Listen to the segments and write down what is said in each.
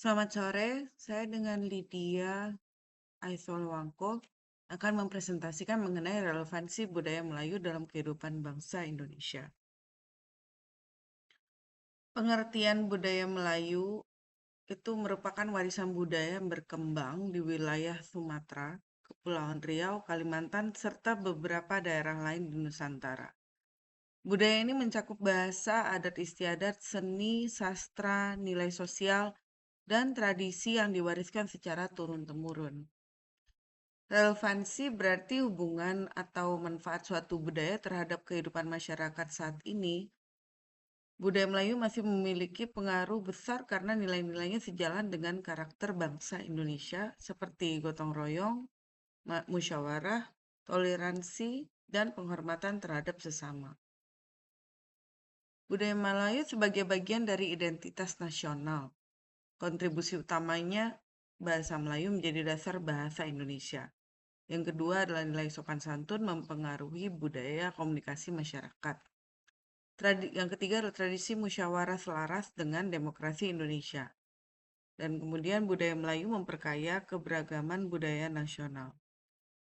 Selamat sore, saya dengan Lydia Aiswalwangko akan mempresentasikan mengenai relevansi budaya Melayu dalam kehidupan bangsa Indonesia. Pengertian budaya Melayu itu merupakan warisan budaya yang berkembang di wilayah Sumatera, Kepulauan Riau, Kalimantan, serta beberapa daerah lain di Nusantara. Budaya ini mencakup bahasa, adat istiadat, seni, sastra, nilai sosial, dan tradisi yang diwariskan secara turun-temurun. Relevansi berarti hubungan atau manfaat suatu budaya terhadap kehidupan masyarakat saat ini. Budaya Melayu masih memiliki pengaruh besar karena nilai-nilainya sejalan dengan karakter bangsa Indonesia seperti gotong royong, musyawarah, toleransi, dan penghormatan terhadap sesama. Budaya Melayu sebagai bagian dari identitas nasional. Kontribusi utamanya bahasa Melayu menjadi dasar bahasa Indonesia. Yang kedua adalah nilai sopan santun mempengaruhi budaya komunikasi masyarakat. Yang ketiga adalah tradisi musyawarah selaras dengan demokrasi Indonesia. Dan kemudian budaya Melayu memperkaya keberagaman budaya nasional.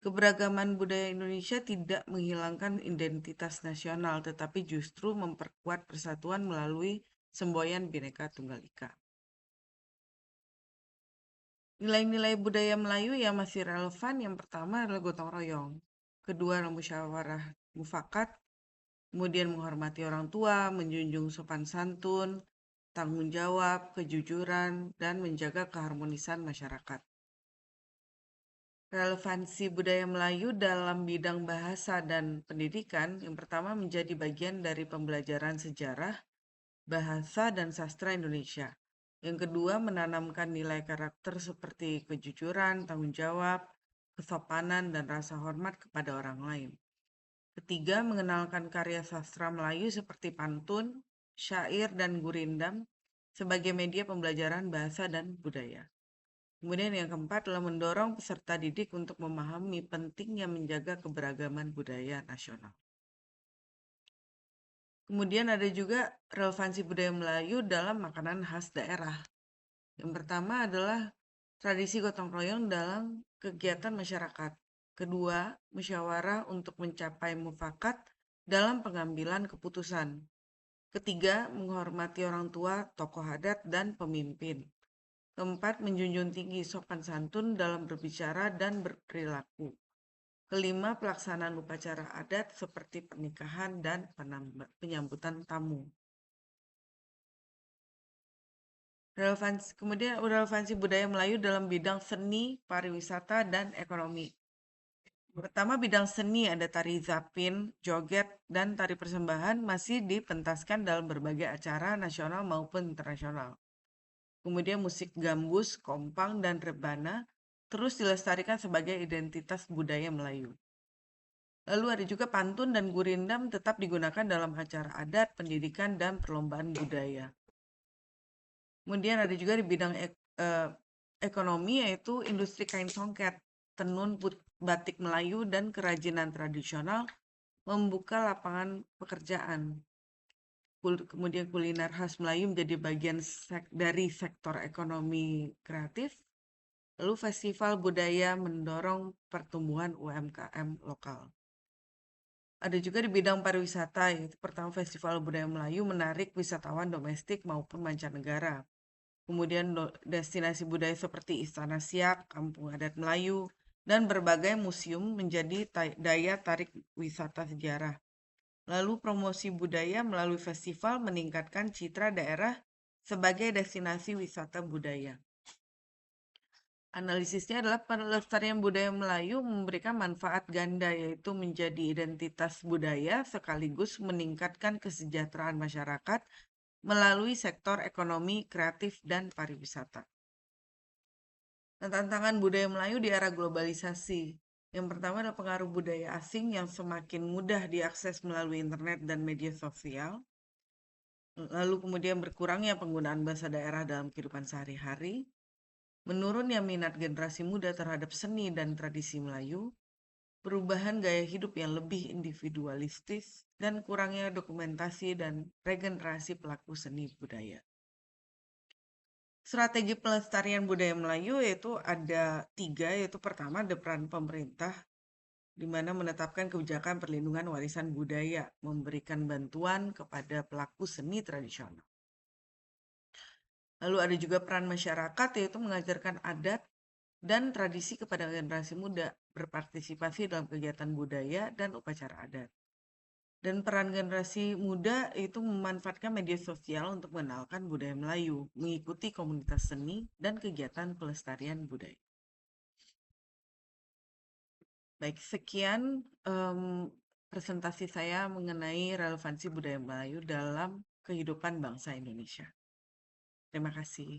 Keberagaman budaya Indonesia tidak menghilangkan identitas nasional, tetapi justru memperkuat persatuan melalui semboyan Bhinneka Tunggal Ika. Nilai-nilai budaya Melayu yang masih relevan yang pertama adalah gotong royong. Kedua adalah musyawarah mufakat, kemudian menghormati orang tua, menjunjung sopan santun, tanggung jawab, kejujuran, dan menjaga keharmonisan masyarakat. Relevansi budaya Melayu dalam bidang bahasa dan pendidikan yang pertama menjadi bagian dari pembelajaran sejarah, bahasa, dan sastra Indonesia. Yang kedua, menanamkan nilai karakter seperti kejujuran, tanggung jawab, kesopanan, dan rasa hormat kepada orang lain. Ketiga, mengenalkan karya sastra Melayu seperti pantun, syair, dan gurindam sebagai media pembelajaran bahasa dan budaya. Kemudian yang keempat adalah mendorong peserta didik untuk memahami pentingnya menjaga keberagaman budaya nasional. Kemudian ada juga relevansi budaya Melayu dalam makanan khas daerah. Yang pertama adalah tradisi gotong royong dalam kegiatan masyarakat. Kedua, musyawarah untuk mencapai mufakat dalam pengambilan keputusan. Ketiga, menghormati orang tua, tokoh adat, dan pemimpin. Keempat, menjunjung tinggi sopan santun dalam berbicara dan berperilaku. Kelima, pelaksanaan upacara adat seperti pernikahan dan penyambutan tamu. Relevansi budaya Melayu dalam bidang seni, pariwisata, dan ekonomi. Pertama, bidang seni ada tari zapin, joget, dan tari persembahan masih dipentaskan dalam berbagai acara nasional maupun internasional. Kemudian musik gambus, kompang, dan rebana terus dilestarikan sebagai identitas budaya Melayu. Lalu ada juga pantun dan gurindam tetap digunakan dalam acara adat, pendidikan, dan perlombaan budaya. Kemudian ada juga di bidang ekonomi yaitu industri kain songket, tenun batik Melayu, dan kerajinan tradisional membuka lapangan pekerjaan. Kemudian kuliner khas Melayu menjadi bagian dari sektor ekonomi kreatif. Lalu festival budaya mendorong pertumbuhan UMKM lokal. Ada juga di bidang pariwisata, yaitu pertama Festival Budaya Melayu menarik wisatawan domestik maupun mancanegara. Kemudian destinasi budaya seperti Istana Siak, Kampung Adat Melayu, dan berbagai museum menjadi daya tarik wisata sejarah. Lalu promosi budaya melalui festival meningkatkan citra daerah sebagai destinasi wisata budaya. Analisisnya adalah pelestarian budaya Melayu memberikan manfaat ganda, yaitu menjadi identitas budaya sekaligus meningkatkan kesejahteraan masyarakat melalui sektor ekonomi, kreatif, dan pariwisata. Nah, tantangan budaya Melayu di era globalisasi. Yang pertama adalah pengaruh budaya asing yang semakin mudah diakses melalui internet dan media sosial. Lalu kemudian berkurangnya penggunaan bahasa daerah dalam kehidupan sehari-hari. Menurunnya minat generasi muda terhadap seni dan tradisi Melayu, perubahan gaya hidup yang lebih individualistis, dan kurangnya dokumentasi dan regenerasi pelaku seni budaya. Strategi pelestarian budaya Melayu yaitu ada 3, yaitu pertama ada peran pemerintah, di mana menetapkan kebijakan perlindungan warisan budaya, memberikan bantuan kepada pelaku seni tradisional. Lalu ada juga peran masyarakat, yaitu mengajarkan adat dan tradisi kepada generasi muda, berpartisipasi dalam kegiatan budaya dan upacara adat. Dan peran generasi muda itu memanfaatkan media sosial untuk mengenalkan budaya Melayu, mengikuti komunitas seni dan kegiatan pelestarian budaya. Baik, sekian presentasi saya mengenai relevansi budaya Melayu dalam kehidupan bangsa Indonesia. Terima kasih.